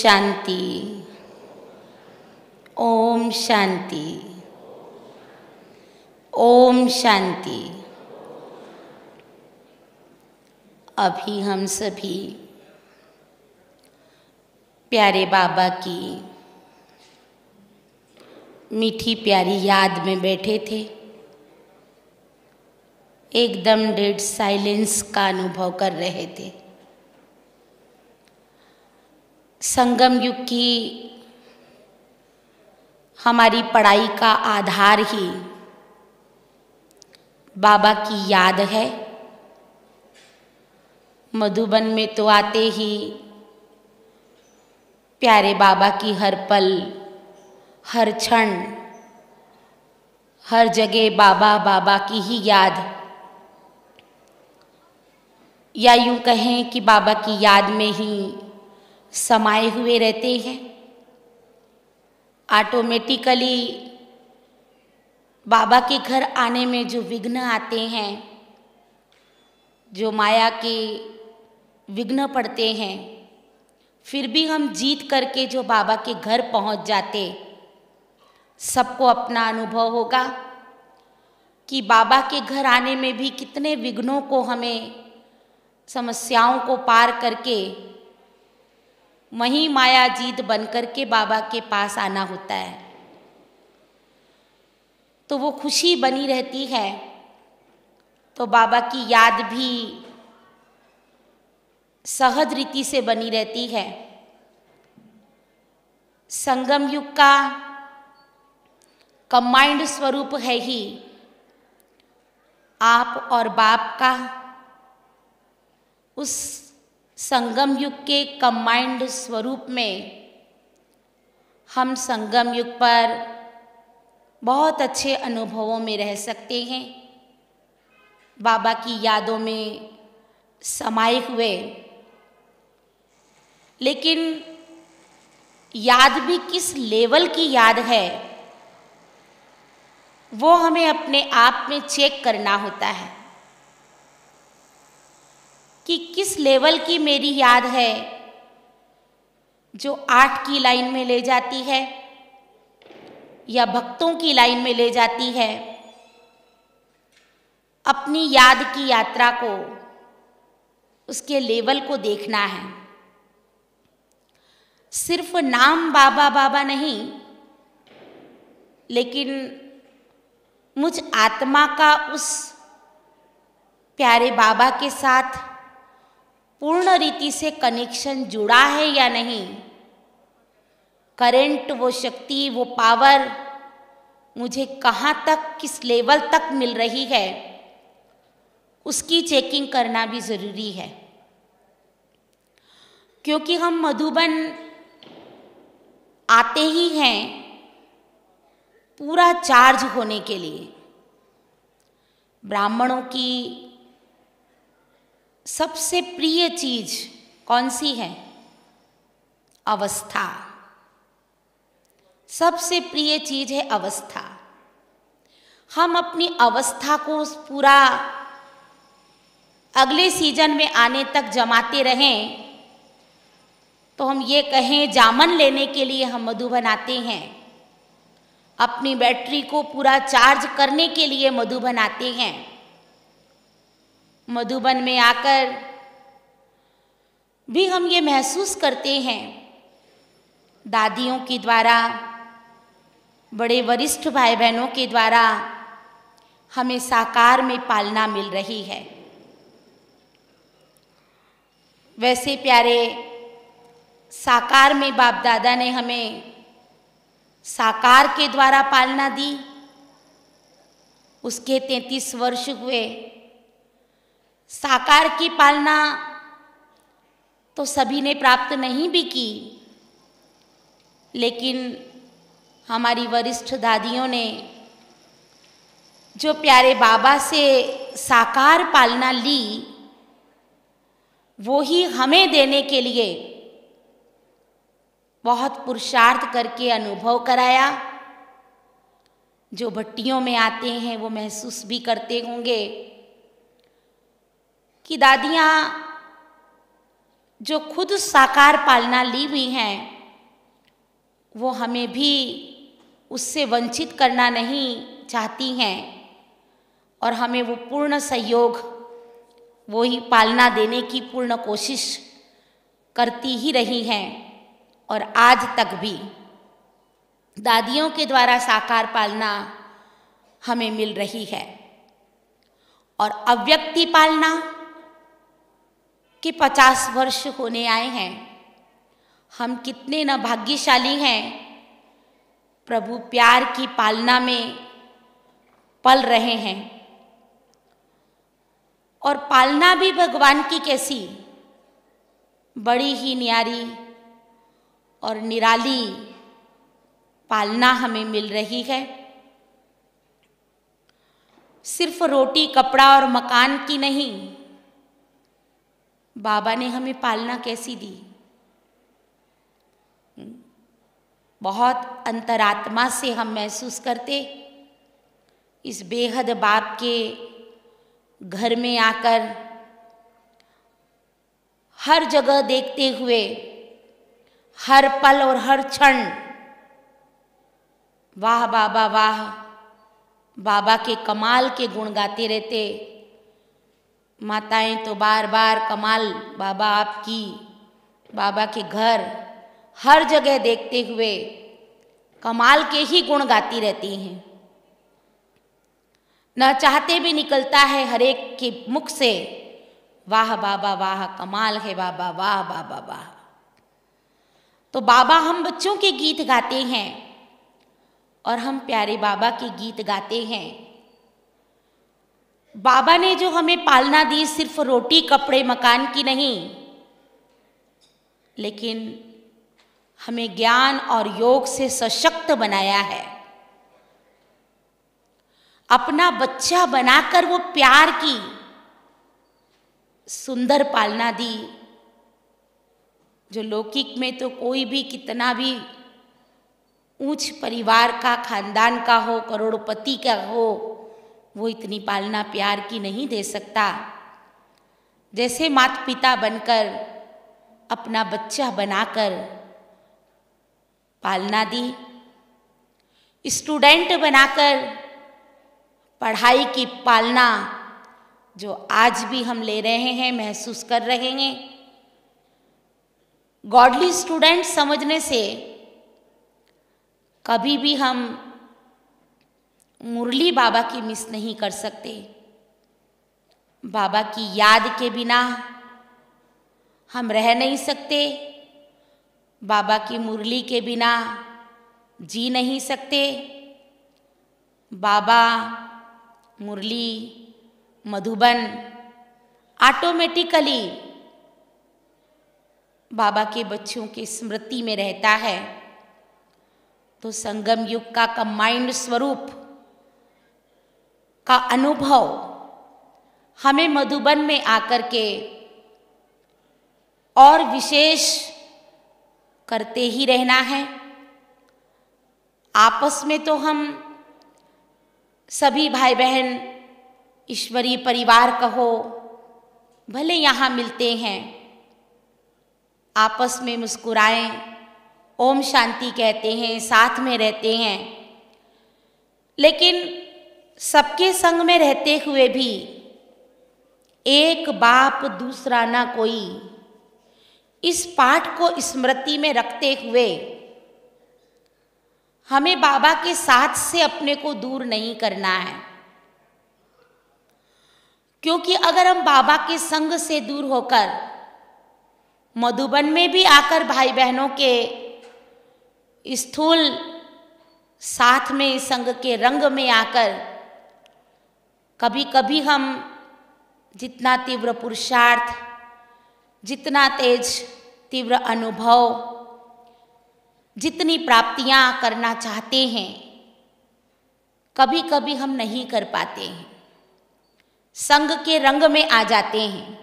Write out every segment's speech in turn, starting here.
शांति। ओम शांति। ओम शांति। अभी हम सभी प्यारे बाबा की मीठी प्यारी याद में बैठे थे। एकदम डेड साइलेंस का अनुभव कर रहे थे। संगम युग की हमारी पढ़ाई का आधार ही बाबा की याद है। मधुबन में तो आते ही प्यारे बाबा की हर पल, हर क्षण, हर जगह बाबा बाबा की ही याद, या यूं कहें कि बाबा की याद में ही समाये हुए रहते हैं। ऑटोमेटिकली बाबा के घर आने में जो विघ्न आते हैं, जो माया के विघ्न पड़ते हैं, फिर भी हम जीत करके जो बाबा के घर पहुंच जाते। सबको अपना अनुभव होगा कि बाबा के घर आने में भी कितने विघ्नों को हमें, समस्याओं को पार करके वहीं माया जीत बन करके बाबा के पास आना होता है। तो वो खुशी बनी रहती है। तो बाबा की याद भी सहज रीति से बनी रहती है। संगम युग का कंबाइंड स्वरूप है ही आप और बाप का। उस संगम युग के कंबाइंड स्वरूप में हम संगम युग पर बहुत अच्छे अनुभवों में रह सकते हैं। बाबा की यादों में समाये हुए। लेकिन याद भी किस लेवल की याद है, वो हमें अपने आप में चेक करना होता है कि किस लेवल की मेरी याद है, जो 8 की लाइन में ले जाती है या भक्तों की लाइन में ले जाती है। अपनी याद की यात्रा को, उसके लेवल को देखना है। सिर्फ नाम बाबा बाबा नहीं, लेकिन मुझ आत्मा का उस प्यारे बाबा के साथ पूर्ण रीति से कनेक्शन जुड़ा है या नहीं। करंट, वो शक्ति, वो पावर मुझे कहाँ तक, किस लेवल तक मिल रही है, उसकी चेकिंग करना भी ज़रूरी है। क्योंकि हम मधुबन आते ही हैं पूरा चार्ज होने के लिए। ब्राह्मणों की सबसे प्रिय चीज कौन सी है? अवस्था। सबसे प्रिय चीज है अवस्था। हम अपनी अवस्था को पूरा अगले सीजन में आने तक जमाते रहें तो हम ये कहें जामन लेने के लिए हम मधुबन आते हैं। अपनी बैटरी को पूरा चार्ज करने के लिए मधुबन आते हैं। मधुबन में आकर भी हम ये महसूस करते हैं, दादियों के द्वारा, बड़े वरिष्ठ भाई बहनों के द्वारा हमें साकार में पालना मिल रही है। वैसे प्यारे साकार में बाप दादा ने हमें साकार के द्वारा पालना दी। उसके 33 वर्ष हुए। साकार की पालना तो सभी ने प्राप्त नहीं भी की, लेकिन हमारी वरिष्ठ दादियों ने जो प्यारे बाबा से साकार पालना ली, वो ही हमें देने के लिए बहुत पुरुषार्थ करके अनुभव कराया। जो भट्टियों में आते हैं वो महसूस भी करते होंगे कि दादियाँ जो खुद साकार पालना ली हुई हैं, वो हमें भी उससे वंचित करना नहीं चाहती हैं और हमें वो पूर्ण सहयोग, वो ही पालना देने की पूर्ण कोशिश करती ही रही हैं और आज तक भी दादियों के द्वारा साकार पालना हमें मिल रही है। और अव्यक्ति पालना के 50 वर्ष होने आए हैं। हम कितने न भाग्यशाली हैं, प्रभु प्यार की पालना में पल रहे हैं। और पालना भी भगवान की कैसी बड़ी ही न्यारी और निराली पालना हमें मिल रही है। सिर्फ रोटी कपड़ा और मकान की नहीं, बाबा ने हमें पालना कैसी दी। बहुत अंतरात्मा से हम महसूस करते इस बेहद बाप के घर में आकर, हर जगह देखते हुए, हर पल और हर क्षण वाह बाबा वाह, बाबा के कमाल के गुण गाते रहते। माताएं तो बार बार कमाल बाबा आपकी, बाबा के घर हर जगह देखते हुए कमाल के ही गुण गाती रहती हैं। न चाहते भी निकलता है हर एक के मुख से, वाह बाबा वाह, कमाल है बाबा, वाह बाबा वाह। तो बाबा, हम बच्चों के गीत गाते हैं और हम प्यारे बाबा के गीत गाते हैं। बाबा ने जो हमें पालना दी सिर्फ रोटी कपड़े मकान की नहीं, लेकिन हमें ज्ञान और योग से सशक्त बनाया है। अपना बच्चा बनाकर वो प्यार की सुंदर पालना दी, जो लौकिक में तो कोई भी कितना भी ऊंच परिवार का, खानदान का हो, करोड़पति का हो, वो इतनी पालना प्यार की नहीं दे सकता जैसे माता पिता बनकर अपना बच्चा बनाकर पालना दी। स्टूडेंट बनाकर पढ़ाई की पालना जो आज भी हम ले रहे हैं, महसूस कर रहे हैं। गॉडली स्टूडेंट समझने से कभी भी हम मुरली बाबा की मिस नहीं कर सकते। बाबा की याद के बिना हम रह नहीं सकते, बाबा की मुरली के बिना जी नहीं सकते। बाबा, मुरली, मधुबन ऑटोमेटिकली बाबा के बच्चों की स्मृति में रहता है। तो संगम युग का कंबाइंड स्वरूप का अनुभव हमें मधुबन में आकर के और विशेष करते ही रहना है। आपस में तो हम सभी भाई बहन ईश्वरीय परिवार कहो, भले यहाँ मिलते हैं, आपस में मुस्कुराएं, ओम शांति कहते हैं, साथ में रहते हैं, लेकिन सबके संग में रहते हुए भी एक बाप दूसरा ना कोई, इस पाठ को स्मृति में रखते हुए हमें बाबा के साथ से अपने को दूर नहीं करना है। क्योंकि अगर हम बाबा के संग से दूर होकर मधुबन में भी आकर भाई बहनों के स्थूल साथ में संग के रंग में आकर कभी कभी हम जितना तीव्र पुरुषार्थ, जितना तेज तीव्र अनुभव, जितनी प्राप्तियां करना चाहते हैं, कभी कभी हम नहीं कर पाते हैं, संग के रंग में आ जाते हैं।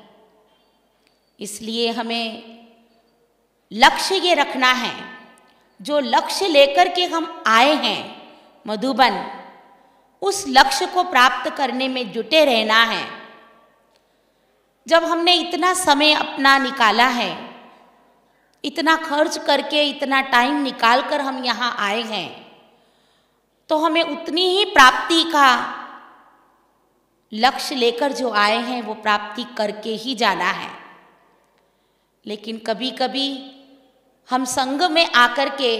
इसलिए हमें लक्ष्य ये रखना है, जो लक्ष्य लेकर के हम आए हैं मधुबन, उस लक्ष्य को प्राप्त करने में जुटे रहना है। जब हमने इतना समय अपना निकाला है, इतना खर्च करके, इतना टाइम निकाल कर हम यहाँ आए हैं, तो हमें उतनी ही प्राप्ति का लक्ष्य लेकर जो आए हैं वो प्राप्ति करके ही जाना है। लेकिन कभी कभी हम संग में आकर के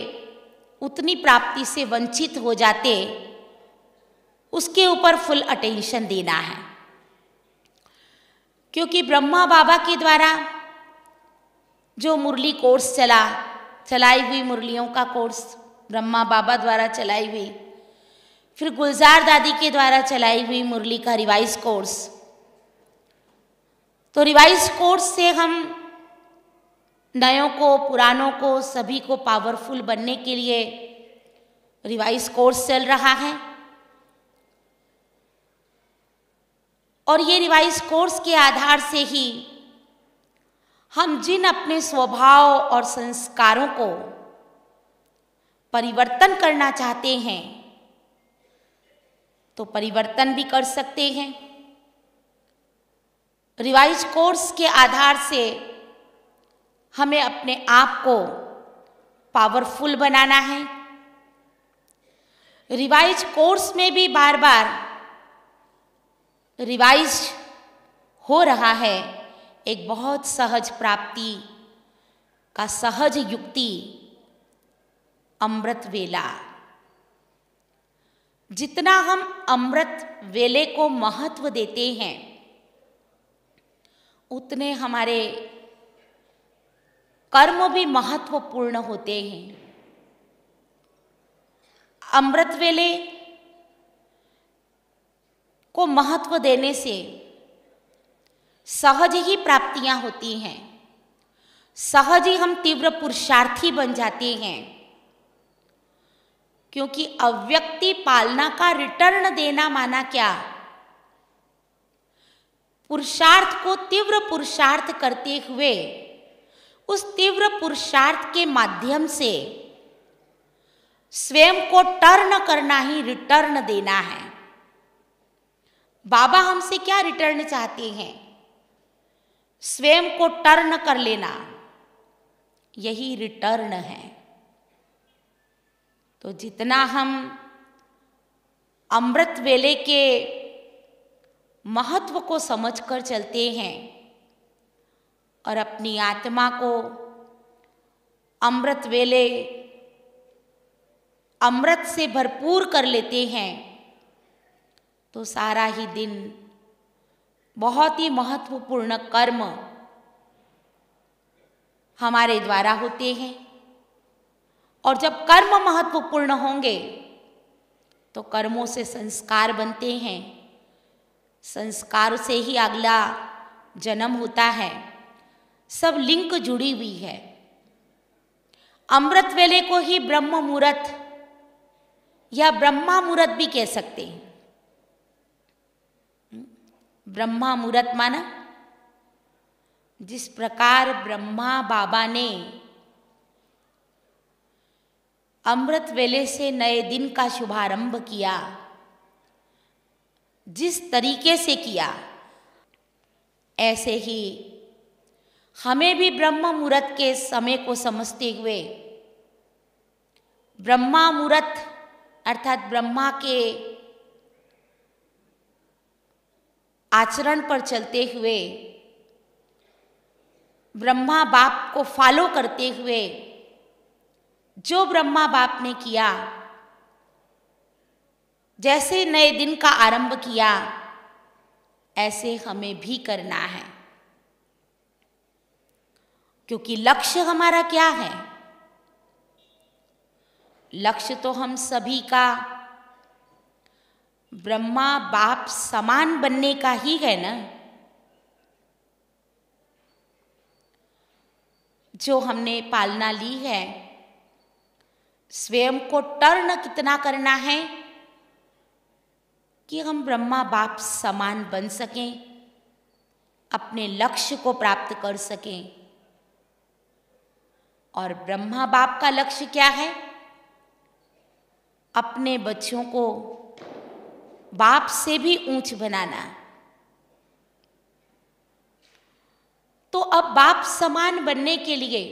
उतनी प्राप्ति से वंचित हो जाते, उसके ऊपर फुल अटेंशन देना है। क्योंकि ब्रह्मा बाबा के द्वारा जो मुरली कोर्स चलाई हुई मुरलियों का कोर्स ब्रह्मा बाबा द्वारा चलाई हुई, फिर गुलजार दादी के द्वारा चलाई हुई मुरली का रिवाइज कोर्स, तो रिवाइज कोर्स से हम नयों को, पुरानों को, सभी को पावरफुल बनने के लिए रिवाइज कोर्स चल रहा है। और ये रिवाइज कोर्स के आधार से ही हम जिन अपने स्वभाव और संस्कारों को परिवर्तन करना चाहते हैं तो परिवर्तन भी कर सकते हैं। रिवाइज कोर्स के आधार से हमें अपने आप को पावरफुल बनाना है। रिवाइज कोर्स में भी बार बार रिवाइज हो रहा है एक बहुत सहज प्राप्ति का सहज युक्ति, अमृत वेला। जितना हम अमृत वेले को महत्व देते हैं, उतने हमारे कर्म भी महत्वपूर्ण होते हैं। अमृत वेले को महत्व देने से सहज ही प्राप्तियां होती हैं, सहज ही हम तीव्र पुरुषार्थी बन जाते हैं। क्योंकि अव्यक्ति पालना का रिटर्न देना माना क्या? पुरुषार्थ को तीव्र पुरुषार्थ करते हुए उस तीव्र पुरुषार्थ के माध्यम से स्वयं को टर्न करना ही रिटर्न देना है। बाबा हमसे क्या रिटर्न चाहते हैं? स्वयं को टर्न कर लेना, यही रिटर्न है। तो जितना हम अमृत वेले के महत्व को समझकर चलते हैं और अपनी आत्मा को अमृत वेले अमृत से भरपूर कर लेते हैं, तो सारा ही दिन बहुत ही महत्वपूर्ण कर्म हमारे द्वारा होते हैं। और जब कर्म महत्वपूर्ण होंगे तो कर्मों से संस्कार बनते हैं, संस्कार से ही अगला जन्म होता है। सब लिंक जुड़ी हुई है। अमृत वेले को ही ब्रह्म मुहूर्त या ब्रह्मा मुहूर्त भी कह सकते हैं। ब्रह्मा मुहूर्त माना जिस प्रकार ब्रह्मा बाबा ने अमृत वेले से नए दिन का शुभारंभ किया, जिस तरीके से किया, ऐसे ही हमें भी ब्रह्म मुहूर्त के समय को समझते हुए ब्रह्मा मुहूर्त अर्थात ब्रह्मा के आचरण पर चलते हुए, ब्रह्मा बाप को फॉलो करते हुए, जो ब्रह्मा बाप ने किया, जैसे नए दिन का आरंभ किया, ऐसे हमें भी करना है। क्योंकि लक्ष्य हमारा क्या है? लक्ष्य तो हम सभी का ब्रह्मा बाप समान बनने का ही है ना। जो हमने पालना ली है, स्वयं को टर्न कितना करना है कि हम ब्रह्मा बाप समान बन सकें, अपने लक्ष्य को प्राप्त कर सकें। और ब्रह्मा बाप का लक्ष्य क्या है? अपने बच्चों को बाप से भी ऊंच बनाना। तो अब बाप समान बनने के लिए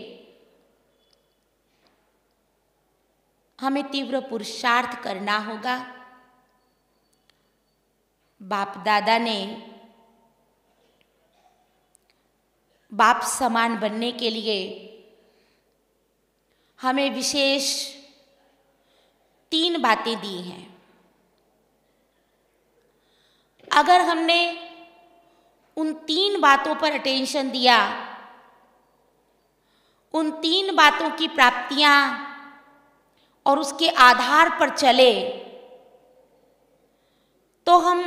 हमें तीव्र पुरुषार्थ करना होगा। बाप दादा ने बाप समान बनने के लिए हमें विशेष 3 बातें दी हैं। अगर हमने उन 3 बातों पर अटेंशन दिया, उन 3 बातों की प्राप्तियां और उसके आधार पर चले, तो हम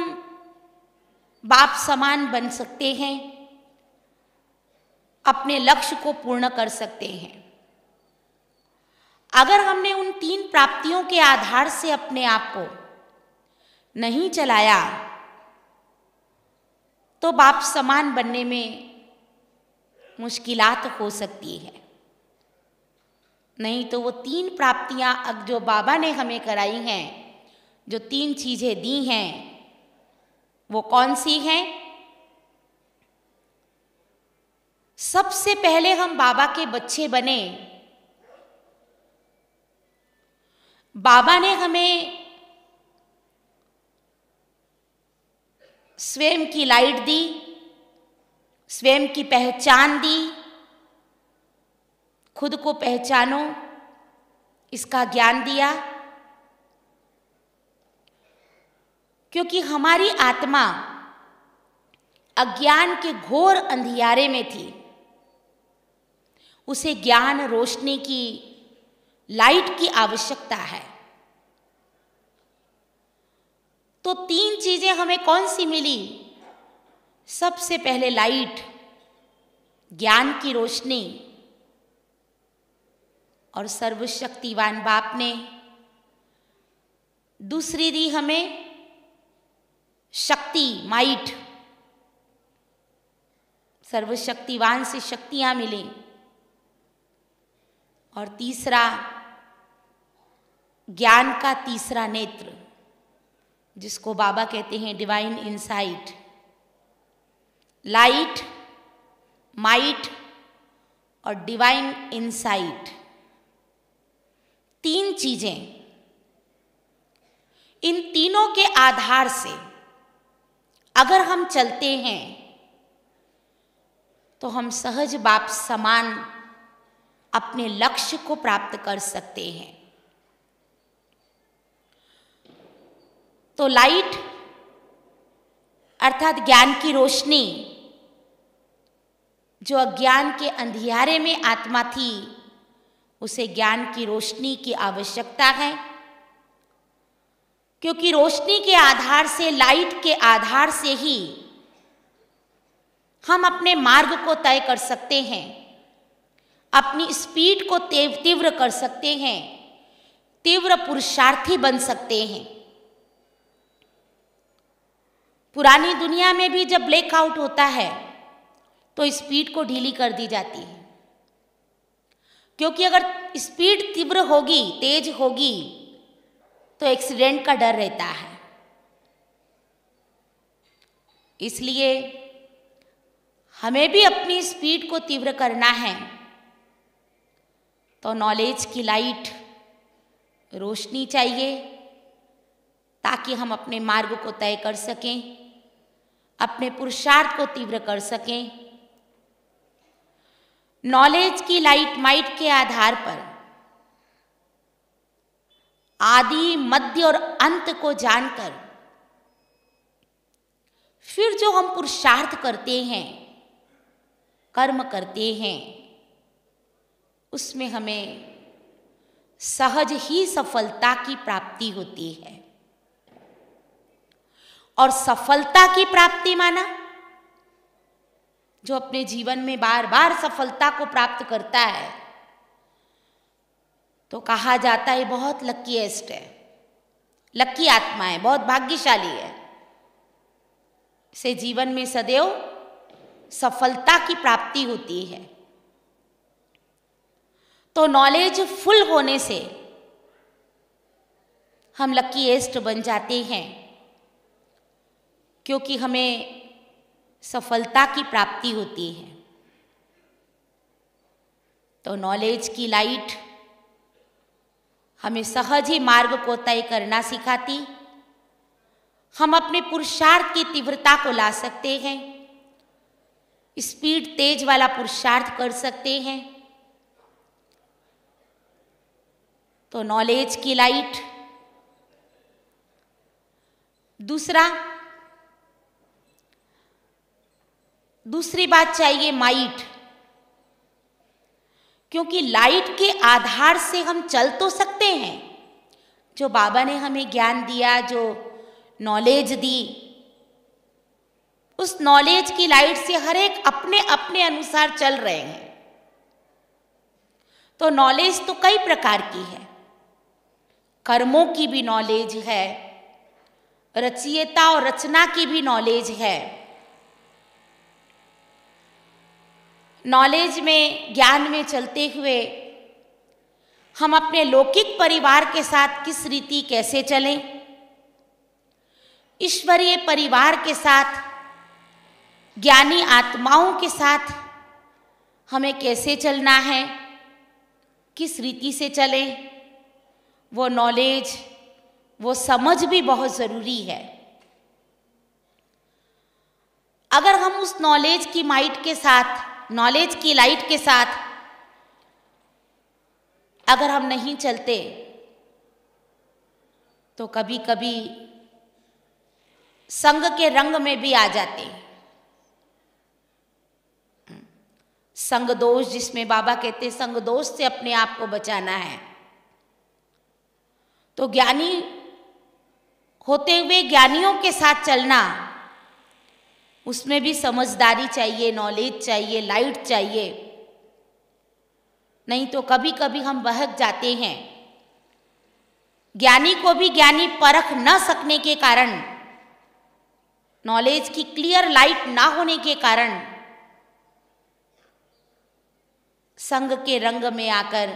बाप समान बन सकते हैं, अपने लक्ष्य को पूर्ण कर सकते हैं। अगर हमने उन 3 प्राप्तियों के आधार से अपने आप को नहीं चलाया, तो बाप समान बनने में मुश्किलात हो सकती है। नहीं तो वो 3 प्राप्तियां जो बाबा ने हमें कराई हैं, जो 3 चीजें दी हैं, वो कौन सी हैं? सबसे पहले हम बाबा के बच्चे बने। बाबा ने हमें स्वयं की लाइट दी, स्वयं की पहचान दी। खुद को पहचानो, इसका ज्ञान दिया। क्योंकि हमारी आत्मा अज्ञान के घोर अंधियारे में थी, उसे ज्ञान रोशनी की, लाइट की आवश्यकता है। तो 3 चीजें हमें कौन सी मिली? सबसे पहले लाइट, ज्ञान की रोशनी, और सर्वशक्तिवान बाप ने दूसरी दी हमें शक्ति, माइट। सर्वशक्तिवान से शक्तियां मिली। और तीसरा, ज्ञान का तीसरा नेत्र, जिसको बाबा कहते हैं डिवाइन इनसाइट। लाइट, माइट और डिवाइन इनसाइट, 3 चीजें। इन तीनों के आधार से अगर हम चलते हैं, तो हम सहज बाप समान अपने लक्ष्य को प्राप्त कर सकते हैं। तो लाइट अर्थात ज्ञान की रोशनी, जो अज्ञान के अंधियारे में आत्मा थी, उसे ज्ञान की रोशनी की आवश्यकता है। क्योंकि रोशनी के आधार से, लाइट के आधार से ही हम अपने मार्ग को तय कर सकते हैं, अपनी स्पीड को तीव्र कर सकते हैं, तीव्र पुरुषार्थी बन सकते हैं। पुरानी दुनिया में भी जब ब्लैकआउट होता है, तो स्पीड को ढीली कर दी जाती है। क्योंकि अगर स्पीड तीव्र होगी, तेज होगी, तो एक्सीडेंट का डर रहता है। इसलिए हमें भी अपनी स्पीड को तीव्र करना है, तो नॉलेज की लाइट, रोशनी चाहिए, ताकि हम अपने मार्ग को तय कर सकें, अपने पुरुषार्थ को तीव्र कर सकें। नॉलेज की लाइट, माइट के आधार पर आदि, मध्य और अंत को जानकर फिर जो हम पुरुषार्थ करते हैं, कर्म करते हैं, उसमें हमें सहज ही सफलता की प्राप्ति होती है। और सफलता की प्राप्ति माना, जो अपने जीवन में बार बार सफलता को प्राप्त करता है, तो कहा जाता है बहुत लकीएस्ट है, लकी आत्मा है, बहुत भाग्यशाली है। से जीवन में सदैव सफलता की प्राप्ति होती है। तो नॉलेज फुल होने से हम लकीएस्ट बन जाते हैं, क्योंकि हमें सफलता की प्राप्ति होती है। तो नॉलेज की लाइट हमें सहज ही मार्ग को तय करना सिखाती। हम अपने पुरुषार्थ की तीव्रता को ला सकते हैं, स्पीड तेज वाला पुरुषार्थ कर सकते हैं। तो नॉलेज की लाइट। दूसरी बात चाहिए माइट, क्योंकि लाइट के आधार से हम चल तो सकते हैं। जो बाबा ने हमें ज्ञान दिया, जो नॉलेज दी, उस नॉलेज की लाइट से हर एक अपने अपने अनुसार चल रहे हैं। तो नॉलेज तो कई प्रकार की है। कर्मों की भी नॉलेज है, रचयिता और रचना की भी नॉलेज है। नॉलेज में, ज्ञान में चलते हुए हम अपने लौकिक परिवार के साथ किस रीति कैसे चलें, ईश्वरीय परिवार के साथ, ज्ञानी आत्माओं के साथ हमें कैसे चलना है, किस रीति से चलें, वो नॉलेज, वो समझ भी बहुत ज़रूरी है। अगर हम उस नॉलेज की माइट के साथ, नॉलेज की लाइट के साथ अगर हम नहीं चलते, तो कभी कभी संग के रंग में भी आ जाते हैं। संग दोष, जिसमें बाबा कहते हैं संग दोष से अपने आप को बचाना है। तो ज्ञानी होते हुए ज्ञानियों के साथ चलना, उसमें भी समझदारी चाहिए, नॉलेज चाहिए, लाइट चाहिए। नहीं तो कभी कभी हम बहक जाते हैं। ज्ञानी को भी ज्ञानी परख न सकने के कारण, नॉलेज की क्लियर लाइट ना होने के कारण संग के रंग में आकर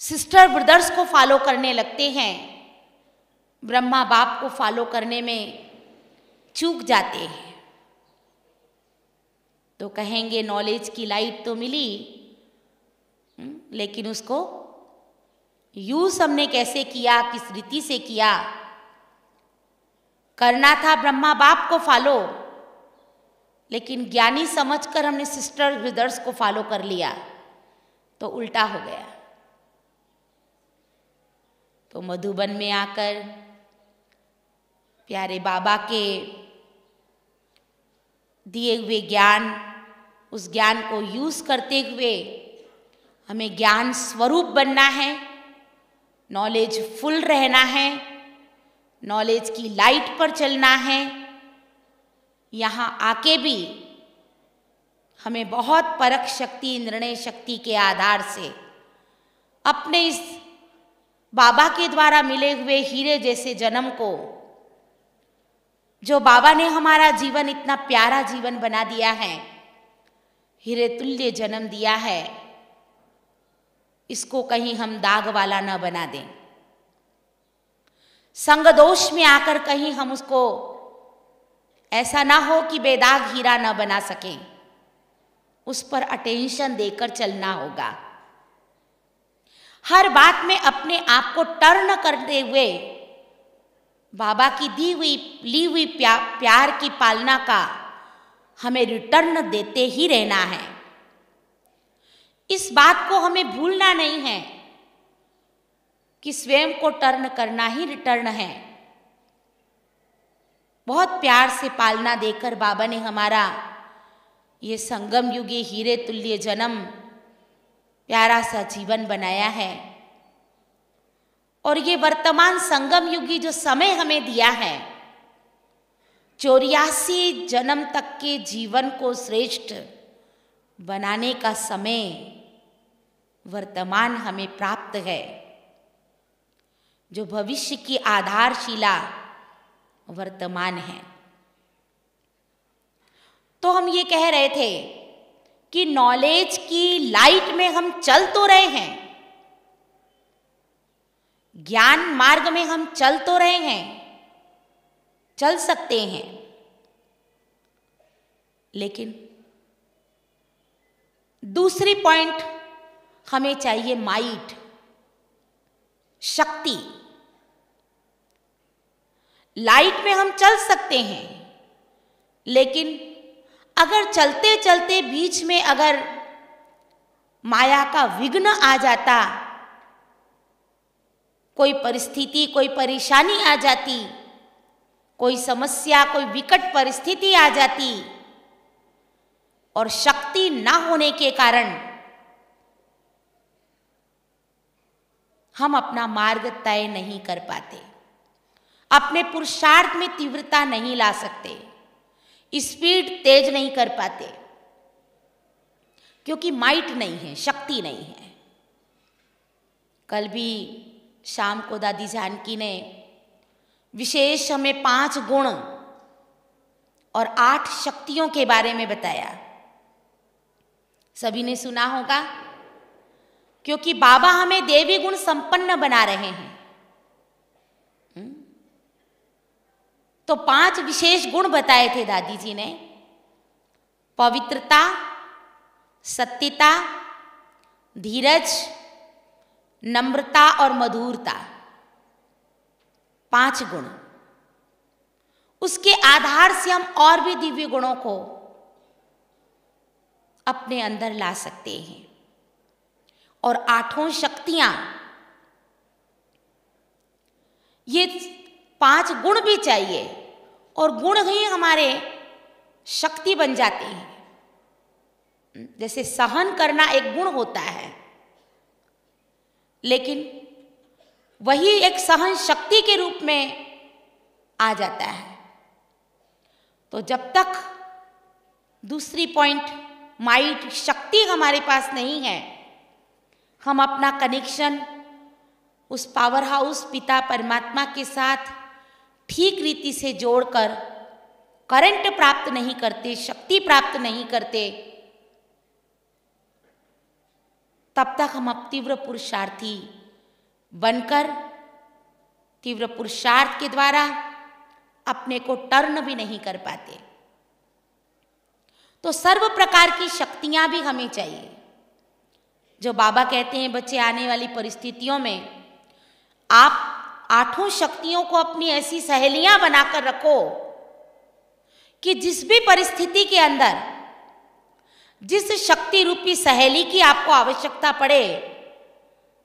सिस्टर ब्रदर्स को फॉलो करने लगते हैं, ब्रह्मा बाप को फॉलो करने में चूक जाते हैं। तो कहेंगे नॉलेज की लाइट तो मिली, लेकिन उसको यूज हमने कैसे किया, किस रीति से किया। करना था ब्रह्मा बाप को फॉलो, लेकिन ज्ञानी समझकर हमने सिस्टर ब्रदर्स को फॉलो कर लिया, तो उल्टा हो गया। तो मधुबन में आकर प्यारे बाबा के दिए हुए ज्ञान, उस ज्ञान को यूज करते हुए हमें ज्ञान स्वरूप बनना है, नॉलेज फुल रहना है, नॉलेज की लाइट पर चलना है। यहाँ आके भी हमें बहुत परख शक्ति, निर्णय शक्ति के आधार से अपने इस बाबा के द्वारा मिले हुए हीरे जैसे जन्म को, जो बाबा ने हमारा जीवन इतना प्यारा जीवन बना दिया है, हीरे तुल्य जन्म दिया है, इसको कहीं हम दाग वाला न बना दें। संग दोष में आकर कहीं हम उसको ऐसा ना हो कि बेदाग हीरा न बना सकें, उस पर अटेंशन देकर चलना होगा। हर बात में अपने आप को टर्न करते हुए बाबा की ली हुई प्यार की पालना का हमें रिटर्न देते ही रहना है। इस बात को हमें भूलना नहीं है कि स्वयं को टर्न करना ही रिटर्न है। बहुत प्यार से पालना देकर बाबा ने हमारा ये संगम युगी हीरे तुल्य जन्म, प्यारा सा जीवन बनाया है। और ये वर्तमान संगम युगी जो समय हमें दिया है, 84 जन्म तक के जीवन को श्रेष्ठ बनाने का समय वर्तमान हमें प्राप्त है, जो भविष्य की आधारशिला वर्तमान है। तो हम ये कह रहे थे कि नॉलेज की लाइट में हम चल तो रहे हैं, ज्ञान मार्ग में हम चल तो रहे हैं, चल सकते हैं, लेकिन दूसरी पॉइंट हमें चाहिए माइट, शक्ति। लाइट में हम चल सकते हैं, लेकिन अगर चलते चलते बीच में अगर माया का विघ्न आ जाता, कोई परिस्थिति, कोई परेशानी आ जाती, कोई समस्या, कोई विकट परिस्थिति आ जाती और शक्ति ना होने के कारण हम अपना मार्ग तय नहीं कर पाते, अपने पुरुषार्थ में तीव्रता नहीं ला सकते, स्पीड तेज नहीं कर पाते, क्योंकि माइट नहीं है, शक्ति नहीं है। कल भी शाम को दादी जानकी ने विशेष हमें 5 गुण और 8 शक्तियों के बारे में बताया। सभी ने सुना होगा, क्योंकि बाबा हमें देवी गुण संपन्न बना रहे हैं। तो 5 विशेष गुण बताए थे दादी जी ने। पवित्रता, सत्यता, धीरज, नम्रता और मधुरता, 5 गुण। उसके आधार से हम और भी दिव्य गुणों को अपने अंदर ला सकते हैं। और 8 शक्तियां, ये 5 गुण भी चाहिए और गुण ही हमारे शक्ति बन जाते हैं। जैसे सहन करना एक गुण होता है, लेकिन वही एक सहन शक्ति के रूप में आ जाता है। तो जब तक दूसरी पॉइंट माइट, शक्ति हमारे पास नहीं है, हम अपना कनेक्शन उस पावर हाउस पिता परमात्मा के साथ ठीक रीति से जोड़कर करंट प्राप्त नहीं करते, शक्ति प्राप्त नहीं करते, तब तक हम अब तीव्र पुरुषार्थी बनकर, तीव्र पुरुषार्थ के द्वारा अपने को टर्न भी नहीं कर पाते। तो सर्व प्रकार की शक्तियां भी हमें चाहिए। जो बाबा कहते हैं, बच्चे आने वाली परिस्थितियों में आप 8 शक्तियों को अपनी ऐसी सहेलियां बनाकर रखो कि जिस भी परिस्थिति के अंदर जिस शक्ति रूपी सहेली की आपको आवश्यकता पड़े,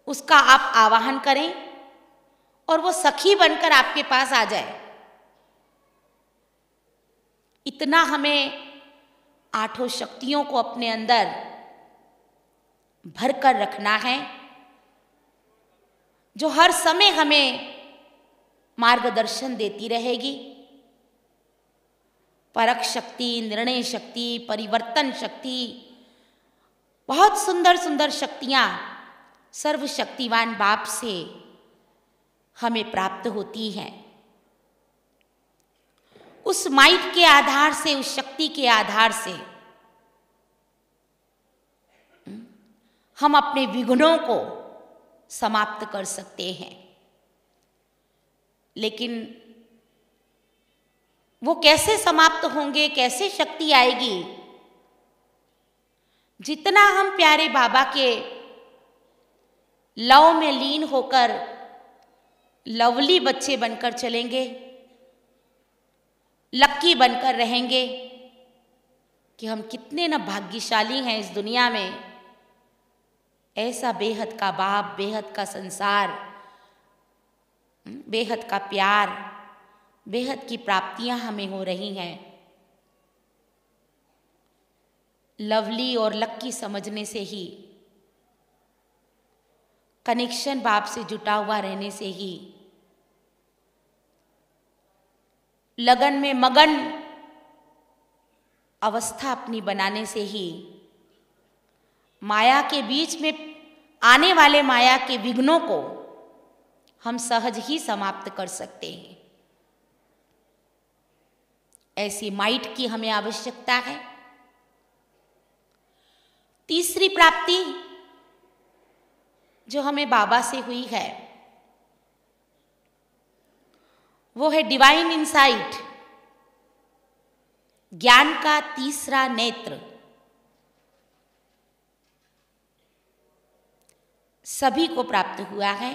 उसका आप आवाहन करें और वो सखी बनकर आपके पास आ जाए। इतना हमें 8 शक्तियों को अपने अंदर भरकर रखना है, जो हर समय हमें मार्गदर्शन देती रहेगी। परख शक्ति, निर्णय शक्ति, परिवर्तन शक्ति, बहुत सुंदर सुंदर शक्तियां सर्वशक्तिवान बाप से हमें प्राप्त होती हैं। उस माइट के आधार से, उस शक्ति के आधार से हम अपने विघ्नों को समाप्त कर सकते हैं। लेकिन वो कैसे समाप्त होंगे, कैसे शक्ति आएगी? जितना हम प्यारे बाबा के लव में लीन होकर लवली बच्चे बनकर चलेंगे, लक्की बनकर रहेंगे कि हम कितने न भाग्यशाली हैं इस दुनिया में। ऐसा बेहद का बाप, बेहद का संसार, बेहद का प्यार, बेहद की प्राप्तियां हमें हो रही हैं। लवली और लक्की समझने से ही, कनेक्शन बाप से जुटा हुआ रहने से ही, लगन में मगन अवस्था अपनी बनाने से ही माया के बीच में आने वाले माया के विघ्नों को हम सहज ही समाप्त कर सकते हैं। ऐसी माइट की हमें आवश्यकता है। तीसरी प्राप्ति जो हमें बाबा से हुई है, वो है डिवाइन इंसाइट, ज्ञान का तीसरा नेत्र। सभी को प्राप्त हुआ है,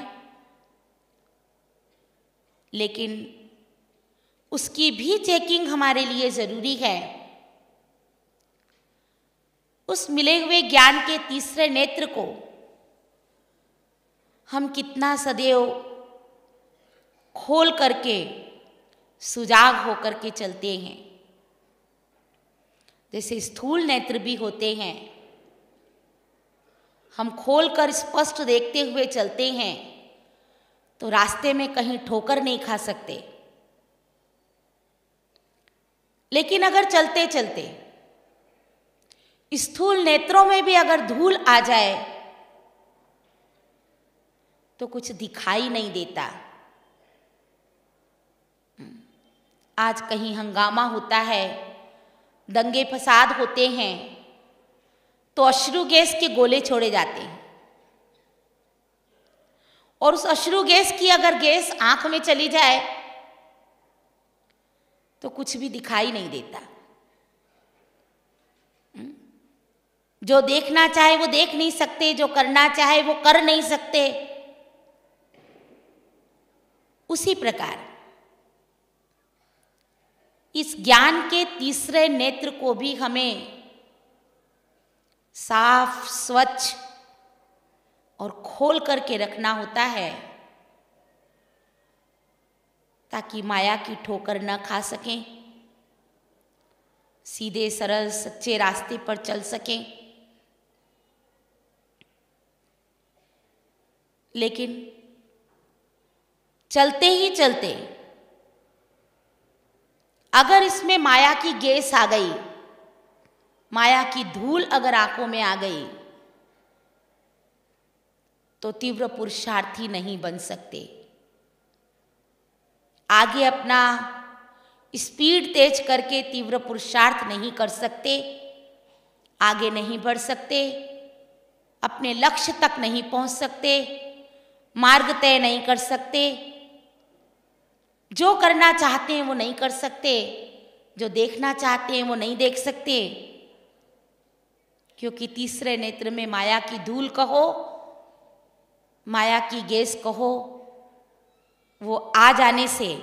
लेकिन उसकी भी चेकिंग हमारे लिए जरूरी है। उस मिले हुए ज्ञान के तीसरे नेत्र को हम कितना सदैव खोल करके सुजाग होकर के चलते हैं। जैसे स्थूल नेत्र भी होते हैं, हम खोलकर स्पष्ट देखते हुए चलते हैं तो रास्ते में कहीं ठोकर नहीं खा सकते। लेकिन अगर चलते चलते स्थूल नेत्रों में भी अगर धूल आ जाए तो कुछ दिखाई नहीं देता। आज कहीं हंगामा होता है, दंगे फसाद होते हैं, तो अश्रु गैस के गोले छोड़े जाते हैं, और उस अश्रु गैस की अगर गैस आंख में चली जाए तो कुछ भी दिखाई नहीं देता। जो देखना चाहे वो देख नहीं सकते, जो करना चाहे वो कर नहीं सकते। उसी प्रकार इस ज्ञान के तीसरे नेत्र को भी हमें साफ, स्वच्छ और खोल करके रखना होता है, ताकि माया की ठोकर न खा सकें, सीधे सरल सच्चे रास्ते पर चल सकें। लेकिन चलते ही चलते अगर इसमें माया की गैस आ गई, माया की धूल अगर आंखों में आ गई, तो तीव्र पुरुषार्थी नहीं बन सकते। आगे अपना स्पीड तेज करके तीव्र पुरुषार्थ नहीं कर सकते, आगे नहीं बढ़ सकते, अपने लक्ष्य तक नहीं पहुंच सकते, मार्ग तय नहीं कर सकते। जो करना चाहते हैं वो नहीं कर सकते, जो देखना चाहते हैं वो नहीं देख सकते, क्योंकि तीसरे नेत्र में माया की धूल कहो, माया की गैस कहो, वो आ जाने से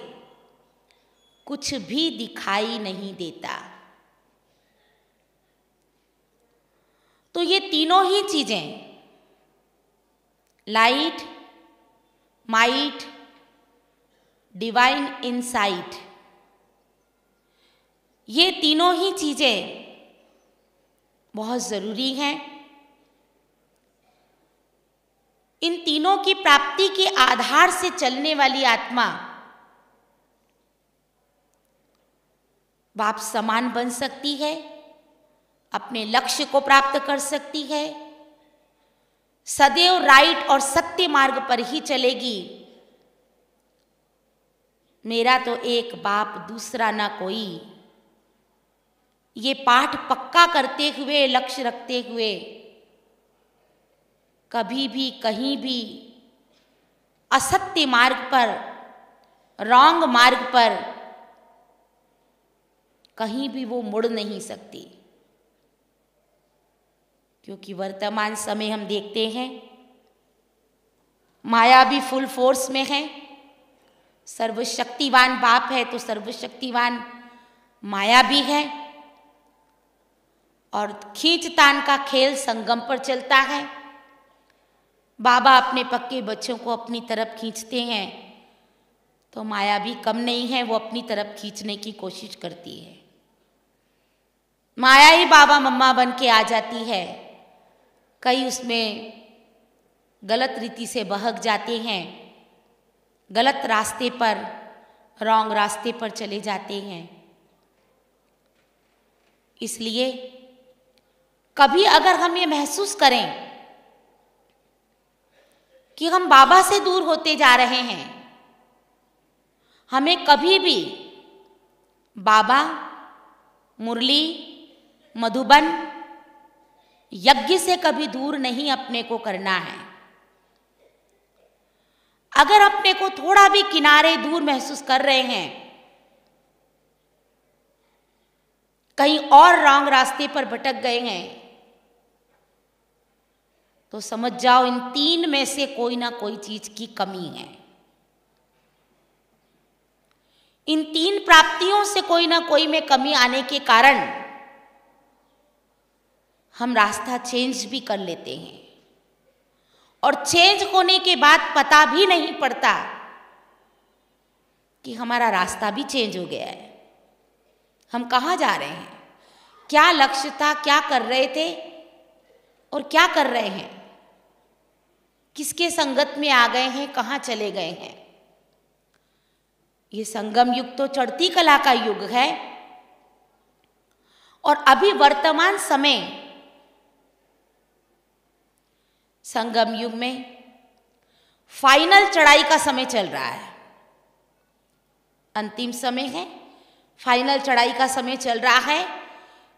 कुछ भी दिखाई नहीं देता। तो ये तीनों ही चीजें, लाइट, माइट, डिवाइन इनसाइट, ये तीनों ही चीजें बहुत जरूरी हैं। इन तीनों की प्राप्ति के आधार से चलने वाली आत्मा बाप समान बन सकती है, अपने लक्ष्य को प्राप्त कर सकती है, सदैव राइट और सत्य मार्ग पर ही चलेगी। मेरा तो एक बाप दूसरा ना कोई, ये पाठ पक्का करते हुए, लक्ष्य रखते हुए कभी भी कहीं भी असत्य मार्ग पर, रॉन्ग मार्ग पर कहीं भी वो मुड़ नहीं सकती। क्योंकि वर्तमान समय हम देखते हैं माया भी फुल फोर्स में है। सर्वशक्तिवान बाप है तो सर्वशक्तिवान माया भी है, और खींचतान का खेल संगम पर चलता है। बाबा अपने पक्के बच्चों को अपनी तरफ खींचते हैं तो माया भी कम नहीं है, वो अपनी तरफ खींचने की कोशिश करती है। माया ही बाबा मम्मा बन के आ जाती है, कई उसमें गलत रीति से बहक जाते हैं, गलत रास्ते पर, रॉन्ग रास्ते पर चले जाते हैं। इसलिए कभी अगर हम ये महसूस करें कि हम बाबा से दूर होते जा रहे हैं, हमें कभी भी बाबा, मुरली, मधुबन, यज्ञ से कभी दूर नहीं अपने को करना है। अगर अपने को थोड़ा भी किनारे दूर महसूस कर रहे हैं, कहीं और रॉन्ग रास्ते पर भटक गए हैं, तो समझ जाओ इन तीन में से कोई ना कोई चीज की कमी है। इन तीन प्राप्तियों से कोई ना कोई में कमी आने के कारण हम रास्ता चेंज भी कर लेते हैं और चेंज होने के बाद पता भी नहीं पड़ता कि हमारा रास्ता भी चेंज हो गया है। हम कहाँ जा रहे हैं, क्या लक्ष्य था, क्या कर रहे थे और क्या कर रहे हैं, किसके संगत में आ गए हैं, कहाँ चले गए हैं। ये संगम युग तो चढ़ती कला का युग है और अभी वर्तमान समय संगम युग में फाइनल चढ़ाई का समय चल रहा है। अंतिम समय है, फाइनल चढ़ाई का समय चल रहा है,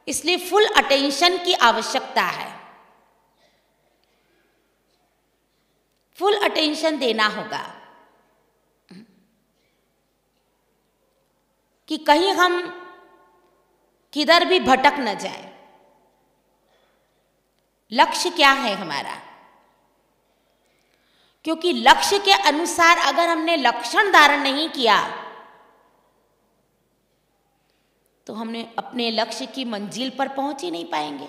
इसलिए फुल अटेंशन की आवश्यकता है। फुल अटेंशन देना होगा कि कहीं हम किधर भी भटक न जाए। लक्ष्य क्या है हमारा, क्योंकि लक्ष्य के अनुसार अगर हमने लक्षण धारण नहीं किया तो हमने अपने लक्ष्य की मंजिल पर पहुंच ही नहीं पाएंगे।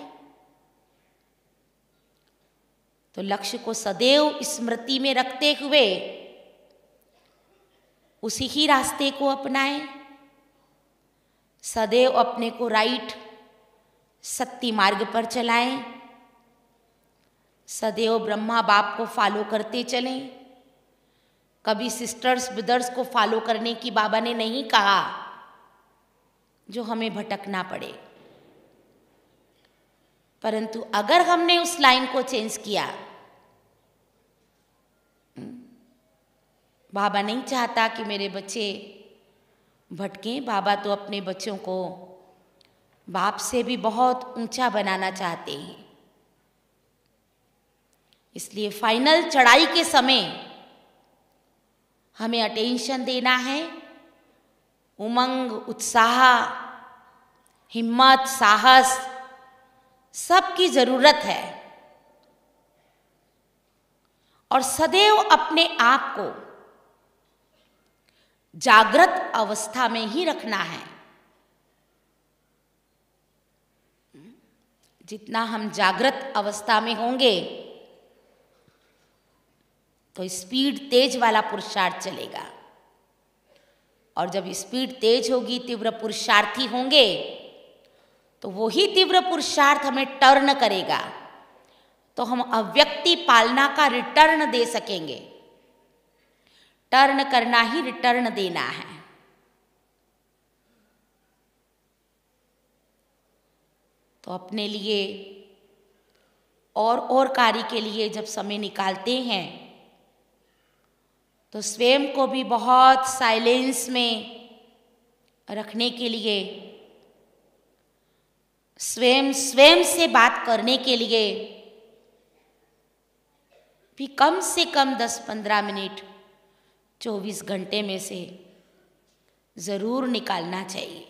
तो लक्ष्य को सदैव स्मृति में रखते हुए उसी ही रास्ते को अपनाएं। सदैव अपने को राइट सत्य मार्ग पर चलाएं। सदैव ब्रह्मा बाप को फॉलो करते चलें। कभी सिस्टर्स ब्रदर्स को फॉलो करने की बाबा ने नहीं कहा जो हमें भटकना पड़े, परंतु अगर हमने उस लाइन को चेंज किया, बाबा नहीं चाहता कि मेरे बच्चे भटकें। बाबा तो अपने बच्चों को बाप से भी बहुत ऊंचा बनाना चाहते हैं। इसलिए फाइनल चढ़ाई के समय हमें अटेंशन देना है। उमंग, उत्साह, हिम्मत, साहस सबकी जरूरत है और सदैव अपने आप को जागृत अवस्था में ही रखना है। जितना हम जागृत अवस्था में होंगे तो स्पीड तेज वाला पुरुषार्थ चलेगा और जब स्पीड तेज होगी, तीव्र पुरुषार्थी होंगे तो वही तीव्र पुरुषार्थ हमें टर्न करेगा, तो हम अव्यक्ति पालना का रिटर्न दे सकेंगे। टर्न करना ही रिटर्न देना है। तो अपने लिए और कार्य के लिए जब समय निकालते हैं तो स्वयं को भी बहुत साइलेंस में रखने के लिए, स्वयं से बात करने के लिए भी कम से कम 10-15 मिनट 24 घंटे में से जरूर निकालना चाहिए।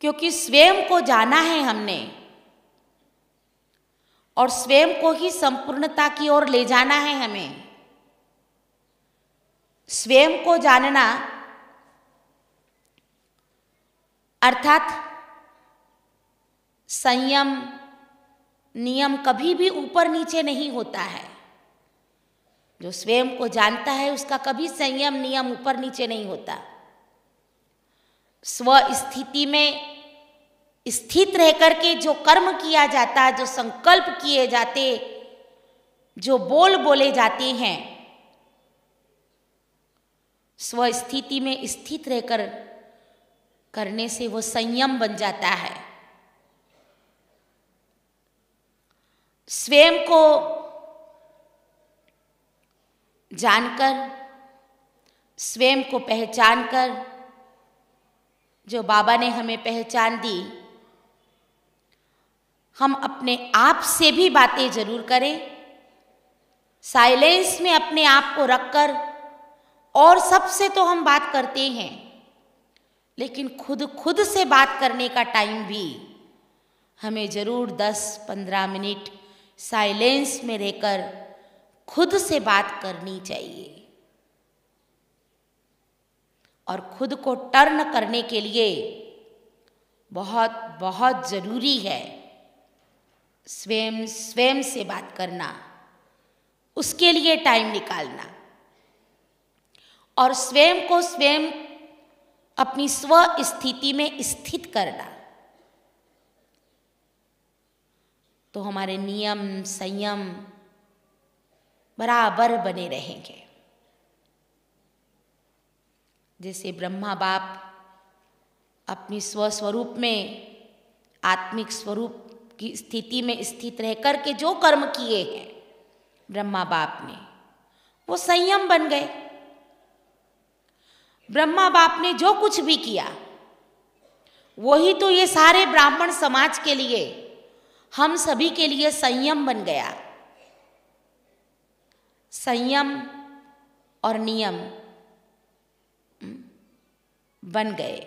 क्योंकि स्वयं को जाना है हमने और स्वयं को ही संपूर्णता की ओर ले जाना है हमें। स्वयं को जानना अर्थात संयम, नियम कभी भी ऊपर नीचे नहीं होता है। जो स्वयं को जानता है उसका कभी संयम, नियम ऊपर नीचे नहीं होता। स्व स्थिति में स्थित रह करके जो कर्म किया जाता, जो संकल्प किए जाते, जो बोल बोले जाते हैं, स्व स्थिति में स्थित रहकर करने से वो संयम बन जाता है। स्वयं को जानकर, स्वयं को पहचान कर, जो बाबा ने हमें पहचान दी, हम अपने आप से भी बातें जरूर करें। साइलेंस में अपने आप को रखकर, और सबसे तो हम बात करते हैं, लेकिन खुद से बात करने का टाइम भी हमें ज़रूर 10-15 मिनट साइलेंस में रहकर खुद से बात करनी चाहिए। और खुद को टर्न करने के लिए बहुत बहुत ज़रूरी है स्वयं से बात करना, उसके लिए टाइम निकालना और स्वयं को स्वयं अपनी स्व स्थिति में स्थित करना। तो हमारे नियम संयम बराबर बने रहेंगे। जैसे ब्रह्मा बाप अपनी स्वस्वरूप में, आत्मिक स्वरूप की स्थिति में स्थित रह करके जो कर्म किए हैं ब्रह्मा बाप ने, वो संयम बन गए। ब्रह्मा बाप ने जो कुछ भी किया वही तो ये सारे ब्राह्मण समाज के लिए, हम सभी के लिए संयम बन गया। संयम और नियम बन गए।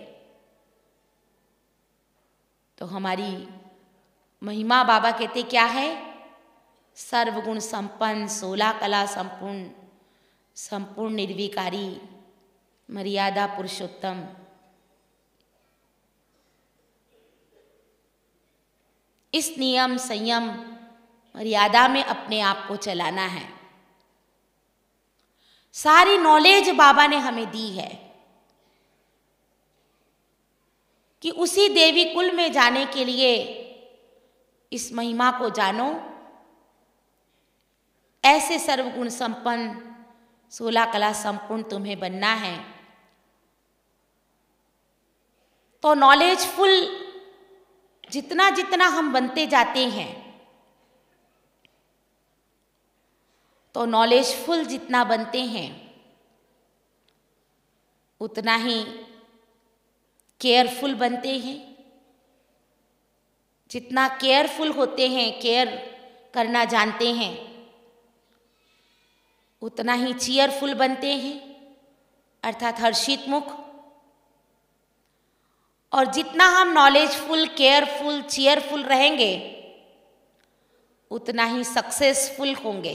तो हमारी महिमा बाबा कहते क्या है? सर्वगुण संपन्न, 16 कला संपूर्ण, संपूर्ण निर्विकारी, मर्यादा पुरुषोत्तम। इस नियम संयम मर्यादा में अपने आप को चलाना है। सारी नॉलेज बाबा ने हमें दी है कि उसी देवी कुल में जाने के लिए इस महिमा को जानो। ऐसे सर्वगुण संपन्न, 16 कला संपूर्ण तुम्हें बनना है। तो नॉलेजफुल जितना जितना हम बनते जाते हैं, तो नॉलेजफुल जितना बनते हैं उतना ही केयरफुल बनते हैं। जितना केयरफुल होते हैं, केयर करना जानते हैं, उतना ही चीयरफुल बनते हैं, अर्थात हर्षित मुख। और जितना हम नॉलेजफुल, केयरफुल, चीयरफुल रहेंगे उतना ही सक्सेसफुल होंगे।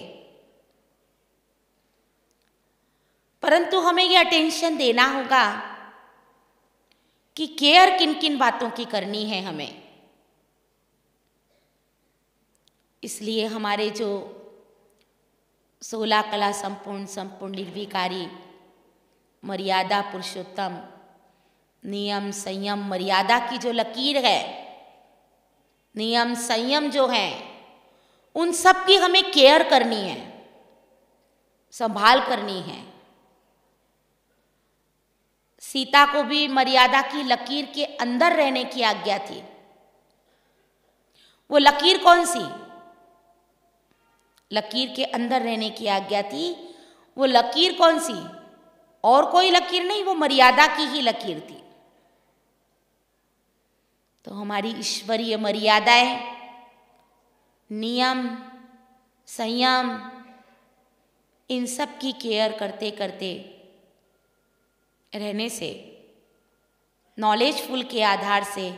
परंतु हमें यह अटेंशन देना होगा कि केयर किन किन बातों की करनी है हमें। इसलिए हमारे जो 16 कला संपूर्ण, संपूर्ण निर्विकारी, मर्यादा पुरुषोत्तम, नियम संयम मर्यादा की जो लकीर है, नियम संयम जो है, उन सब की हमें केयर करनी है, संभाल करनी है। सीता को भी मर्यादा की लकीर के अंदर रहने की आज्ञा थी। वो लकीर कौन सी? लकीर के अंदर रहने की आज्ञा थी। वो लकीर कौन सी? और कोई लकीर नहीं, वो मर्यादा की ही लकीर थी। तो हमारी ईश्वरीय मर्यादाएं, नियम संयम, इन सब की केयर करते करते रहने से, नॉलेजफुल के आधार से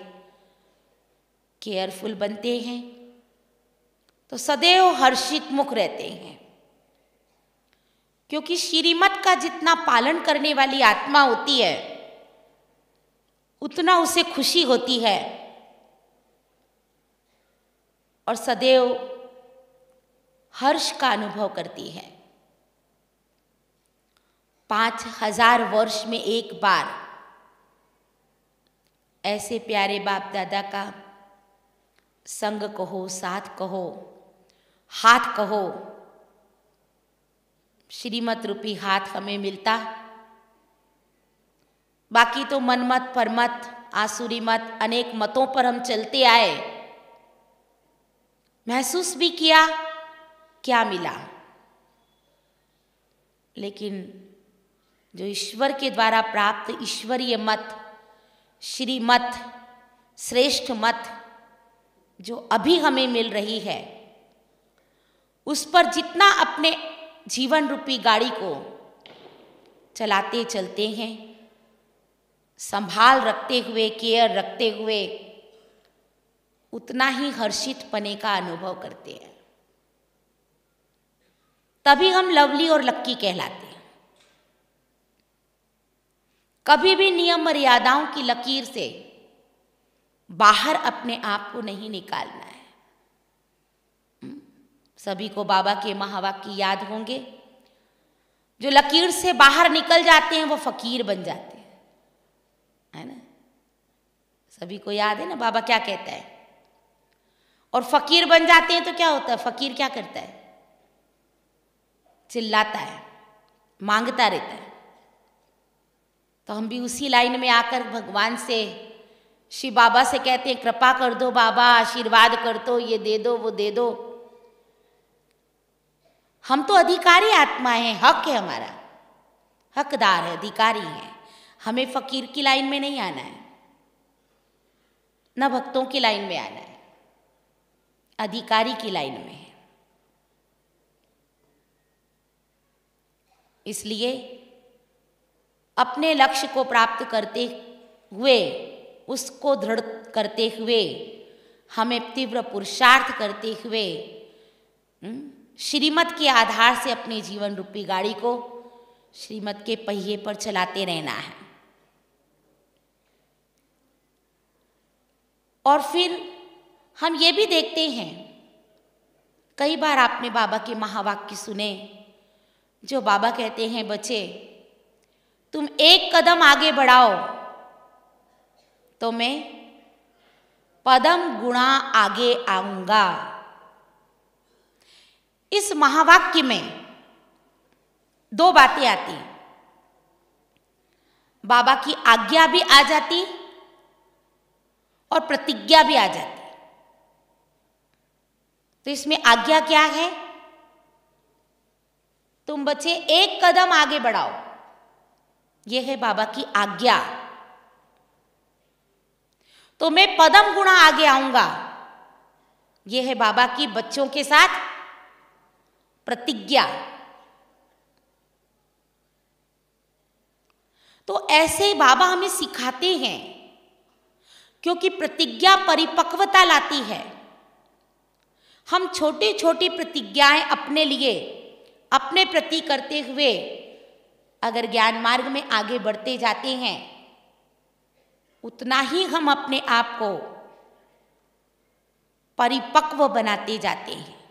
केयरफुल बनते हैं, तो सदैव हर्षित मुख रहते हैं। क्योंकि श्रीमत का जितना पालन करने वाली आत्मा होती है उतना उसे खुशी होती है और सदैव हर्ष का अनुभव करती है। 5000 वर्ष में एक बार ऐसे प्यारे बाप दादा का संग कहो, साथ कहो, हाथ कहो, श्रीमत रूपी हाथ हमें मिलता। बाकी तो मनमत, परमत, आसुरी मत, अनेक मतों पर हम चलते आए, महसूस भी किया क्या मिला। लेकिन जो ईश्वर के द्वारा प्राप्त ईश्वरीय मत, श्रीमत, श्रेष्ठ मत जो अभी हमें मिल रही है, उस पर जितना अपने जीवन रूपी गाड़ी को चलाते चलते हैं, संभाल रखते हुए, केयर रखते हुए, उतना ही हर्षित पने का अनुभव करते हैं। तभी हम लवली और लक्की कहलाते हैं। कभी भी नियम मर्यादाओं की लकीर से बाहर अपने आप को नहीं निकालना है। सभी को बाबा के महावाक्य याद होंगे। जो लकीर से बाहर निकल जाते हैं वो फकीर बन जाते हैं, है ना। सभी को याद है ना बाबा क्या कहता है। और फकीर बन जाते हैं तो क्या होता है, फकीर क्या करता है, चिल्लाता है, मांगता रहता है। तो हम भी उसी लाइन में आकर भगवान से, शिव बाबा से कहते हैं कृपा कर दो बाबा, आशीर्वाद कर दो, ये दे दो वो दे दो। हम तो अधिकारी आत्मा हैं, हक है हमारा, हकदार है, अधिकारी है। हमें फकीर की लाइन में नहीं आना है, न भक्तों की लाइन में आना है, अधिकारी की लाइन में है। इसलिए अपने लक्ष्य को प्राप्त करते हुए, उसको दृढ़ करते हुए, हमें तीव्र पुरुषार्थ करते हुए श्रीमत के आधार से अपने जीवन रूपी गाड़ी को श्रीमत के पहिए पर चलाते रहना है। और फिर हम ये भी देखते हैं, कई बार आपने बाबा के महावाक्य सुने, जो बाबा कहते हैं बच्चे तुम एक कदम आगे बढ़ाओ तो मैं पदम गुणा आगे आऊंगा। इस महावाक्य में दो बातें आती, बाबा की आज्ञा भी आ जाती और प्रतिज्ञा भी आ जाती। तो इसमें आज्ञा क्या है, तुम बच्चे एक कदम आगे बढ़ाओ, यह है बाबा की आज्ञा। तो मैं पदम गुणा आगे आऊंगा, यह है बाबा की बच्चों के साथ प्रतिज्ञा। तो ऐसे बाबा हमें सिखाते हैं, क्योंकि प्रतिज्ञा परिपक्वता लाती है। हम छोटी छोटी प्रतिज्ञाएं अपने लिए, अपने प्रति करते हुए अगर ज्ञान मार्ग में आगे बढ़ते जाते हैं, उतना ही हम अपने आप को परिपक्व बनाते जाते हैं।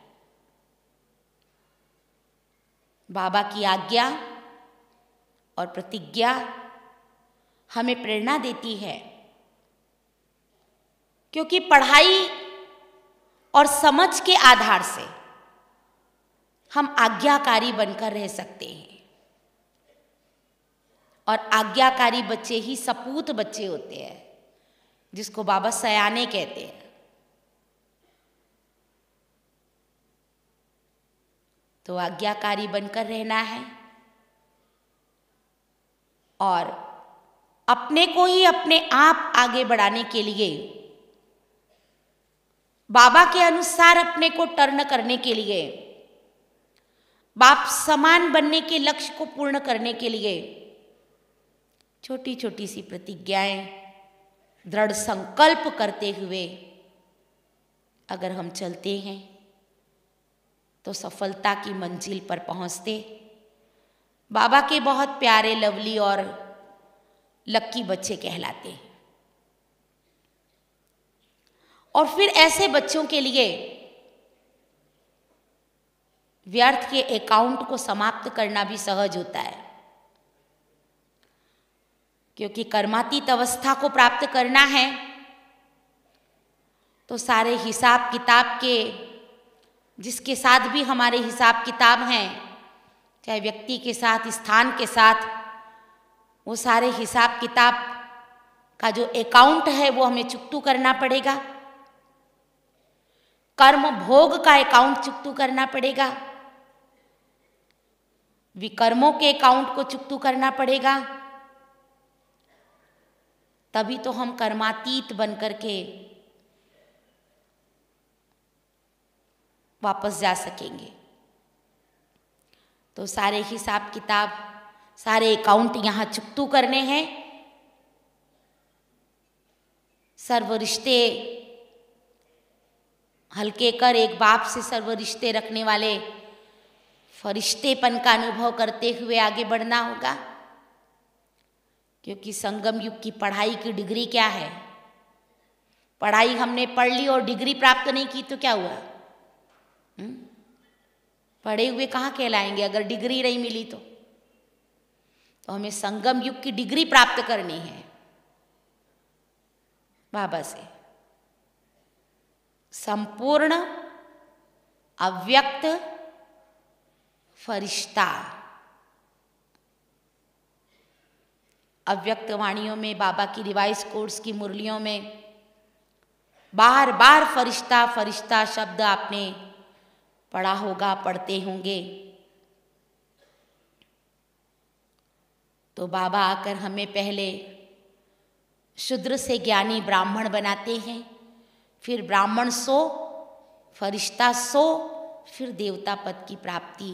बाबा की आज्ञा और प्रतिज्ञा हमें प्रेरणा देती है, क्योंकि पढ़ाई और समझ के आधार से हम आज्ञाकारी बनकर रह सकते हैं। और आज्ञाकारी बच्चे ही सपूत बच्चे होते हैं, जिसको बाबा सयाने कहते हैं। तो आज्ञाकारी बनकर रहना है और अपने को ही अपने आप आगे बढ़ाने के लिए, बाबा के अनुसार अपने को टर्न करने के लिए, बाप समान बनने के लक्ष्य को पूर्ण करने के लिए छोटी छोटी सी प्रतिज्ञाएं, दृढ़ संकल्प करते हुए अगर हम चलते हैं तो सफलता की मंजिल पर पहुंचते बाबा के बहुत प्यारे लवली और लक्की बच्चे कहलाते हैं। और फिर ऐसे बच्चों के लिए व्यर्थ के अकाउंट को समाप्त करना भी सहज होता है, क्योंकि कर्मातीत अवस्था को प्राप्त करना है तो सारे हिसाब किताब के, जिसके साथ भी हमारे हिसाब किताब हैं, चाहे व्यक्ति के साथ, स्थान के साथ, वो सारे हिसाब किताब का जो अकाउंट है वो हमें चुकतू करना पड़ेगा। कर्म भोग का अकाउंट चुकतू करना पड़ेगा, विकर्मों के अकाउंट को चुकतू करना पड़ेगा। तभी तो हम कर्मातीत बनकर के वापस जा सकेंगे। तो सारे हिसाब किताब, सारे अकाउंट यहाँ चुकतू करने हैं। सर्व रिश्ते हल्के कर एक बाप से सर्व रिश्ते रखने वाले फरिश्तेपन का अनुभव करते हुए आगे बढ़ना होगा। क्योंकि संगम युग की पढ़ाई की डिग्री क्या है? पढ़ाई हमने पढ़ ली और डिग्री प्राप्त नहीं की तो क्या हुआ? पढ़े हुए कहाँ कहलाएंगे अगर डिग्री नहीं मिली तो हमें संगम युग की डिग्री प्राप्त करनी है बाबा से। संपूर्ण अव्यक्त फरिश्ता। अव्यक्त वाणियों में बाबा की रिवाइज कोर्स की मुरलियों में बार बार फरिश्ता फरिश्ता शब्द आपने पढ़ा होगा, पढ़ते होंगे। तो बाबा आकर हमें पहले शूद्र से ज्ञानी ब्राह्मण बनाते हैं, फिर ब्राह्मण सो, फरिश्ता सो, फिर देवता पद की प्राप्ति,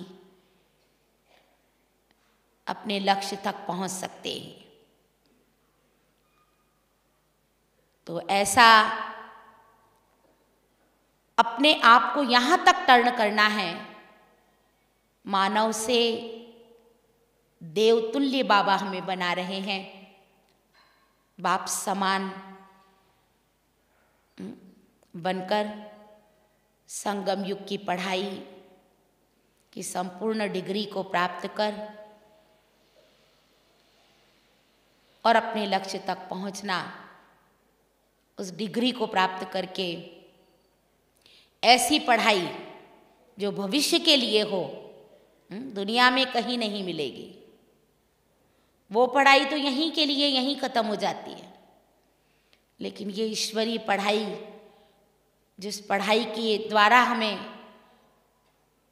अपने लक्ष्य तक पहुंच सकते हैं। तो ऐसा अपने आप को यहाँ तक टर्न करना है, मानव से देवतुल्य बाबा हमें बना रहे हैं, बाप समान बनकर संगम युग की पढ़ाई की संपूर्ण डिग्री को प्राप्त कर और अपने लक्ष्य तक पहुंचना। उस डिग्री को प्राप्त करके ऐसी पढ़ाई जो भविष्य के लिए हो, दुनिया में कहीं नहीं मिलेगी। वो पढ़ाई तो यहीं के लिए यहीं ख़त्म हो जाती है, लेकिन ये ईश्वरीय पढ़ाई, जिस पढ़ाई के द्वारा हमें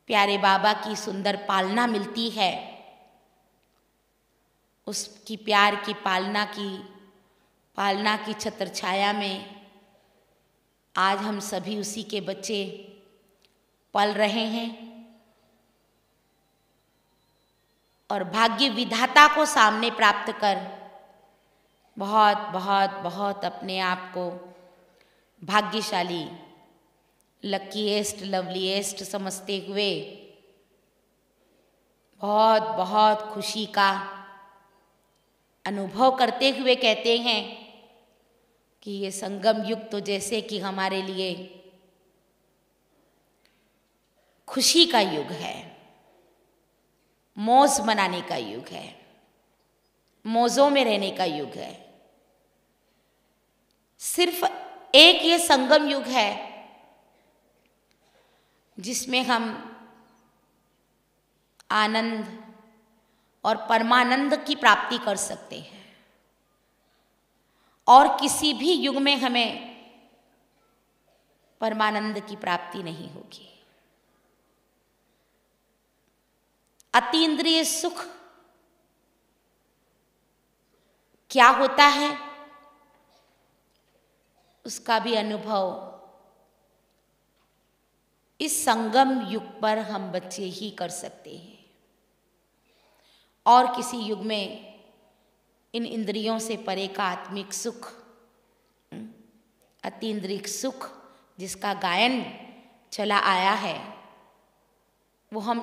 प्यारे बाबा की सुंदर पालना मिलती है, उसकी प्यार की पालना की छत्र छाया में आज हम सभी उसी के बच्चे पल रहे हैं और भाग्य विधाता को सामने प्राप्त कर बहुत बहुत बहुत अपने आप को भाग्यशाली, लकीएस्ट, लवलीएस्ट समझते हुए बहुत बहुत खुशी का अनुभव करते हुए कहते हैं कि ये संगम युग तो जैसे कि हमारे लिए खुशी का युग है, मौज मनाने का युग है, मौजों में रहने का युग है। सिर्फ एक ये संगम युग है जिसमें हम आनंद और परमानंद की प्राप्ति कर सकते हैं, और किसी भी युग में हमें परमानंद की प्राप्ति नहीं होगी। अतीन्द्रिय सुख क्या होता है उसका भी अनुभव इस संगम युग पर हम बच्चे ही कर सकते हैं, और किसी युग में इन इंद्रियों से परे का आत्मिक सुख, अतीन्द्रिक सुख जिसका गायन चला आया है, वो हम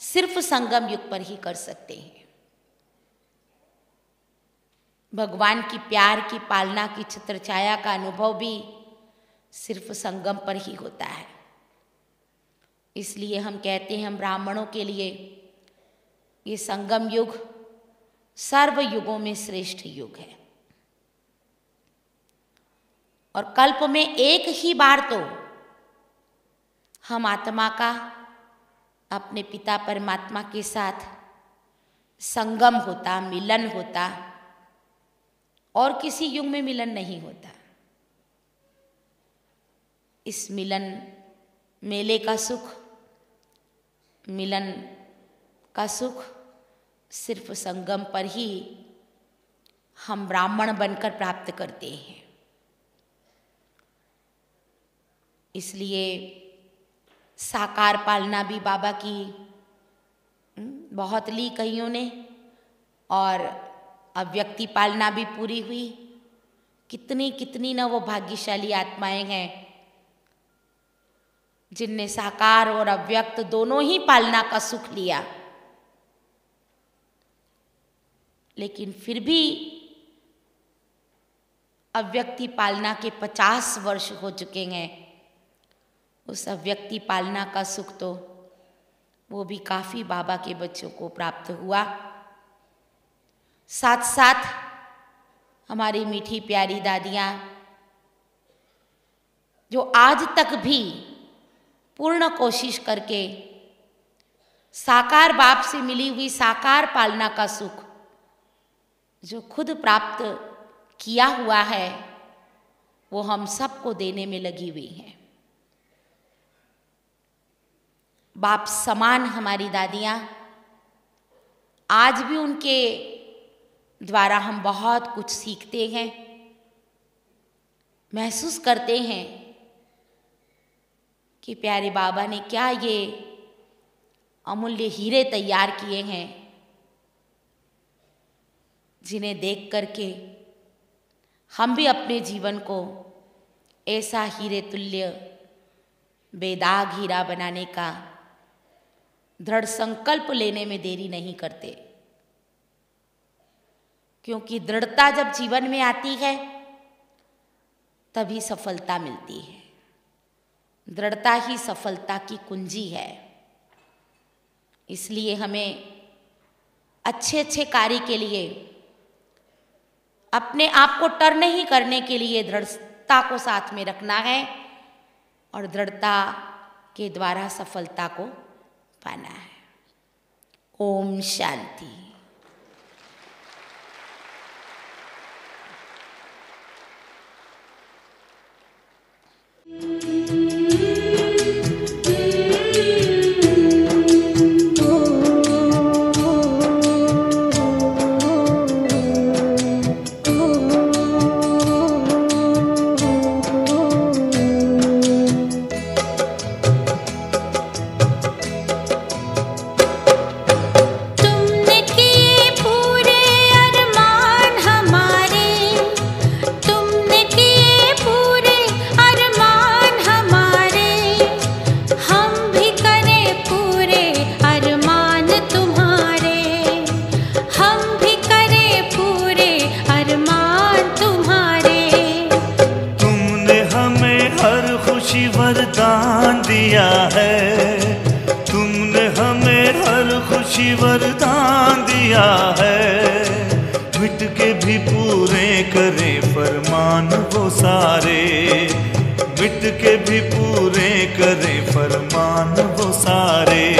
सिर्फ संगम युग पर ही कर सकते हैं। भगवान की प्यार की पालना की छत्र छाया का अनुभव भी सिर्फ संगम पर ही होता है। इसलिए हम कहते हैं, हम ब्राह्मणों के लिए ये संगम युग सर्व युगों में श्रेष्ठ युग है। और कल्प में एक ही बार तो हम आत्मा का अपने पिता परमात्मा के साथ संगम होता, मिलन होता, और किसी युग में मिलन नहीं होता। इस मिलन मेले का सुख, मिलन का सुख सिर्फ संगम पर ही हम ब्राह्मण बनकर प्राप्त करते हैं। इसलिए साकार पालना भी बाबा की बहुत ली कईयों ने, और अव्यक्ति पालना भी पूरी हुई। कितनी कितनी न वो भाग्यशाली आत्माएं हैं जिनने साकार और अव्यक्त दोनों ही पालना का सुख लिया, लेकिन फिर भी अव्यक्ति पालना के 50 वर्ष हो चुके हैं। उस अव्यक्ति पालना का सुख तो वो भी काफ़ी बाबा के बच्चों को प्राप्त हुआ। साथ साथ हमारी मीठी प्यारी दादियाँ जो आज तक भी पूर्ण कोशिश करके साकार बाप से मिली हुई साकार पालना का सुख जो खुद प्राप्त किया हुआ है वो हम सबको देने में लगी हुई हैं। बाप समान हमारी दादियाँ, आज भी उनके द्वारा हम बहुत कुछ सीखते हैं, महसूस करते हैं कि प्यारे बाबा ने क्या ये अमूल्य हीरे तैयार किए हैं, जिन्हें देख करके हम भी अपने जीवन को ऐसा हीरे तुल्य बेदाग हीरा बनाने का दृढ़ संकल्प लेने में देरी नहीं करते। क्योंकि दृढ़ता जब जीवन में आती है तभी सफलता मिलती है। दृढ़ता ही सफलता की कुंजी है। इसलिए हमें अच्छे अच्छे कार्य के लिए अपने आप को टर्न नहीं करने के लिए दृढ़ता को साथ में रखना है और दृढ़ता के द्वारा सफलता को पाना है। ओम शांति। वरदान दिया है, तुमने हमें हर खुशी वरदान दिया है। मिट के भी पूरे करें फरमान वो सारे, मिट के भी पूरे करें फरमान वो सारे।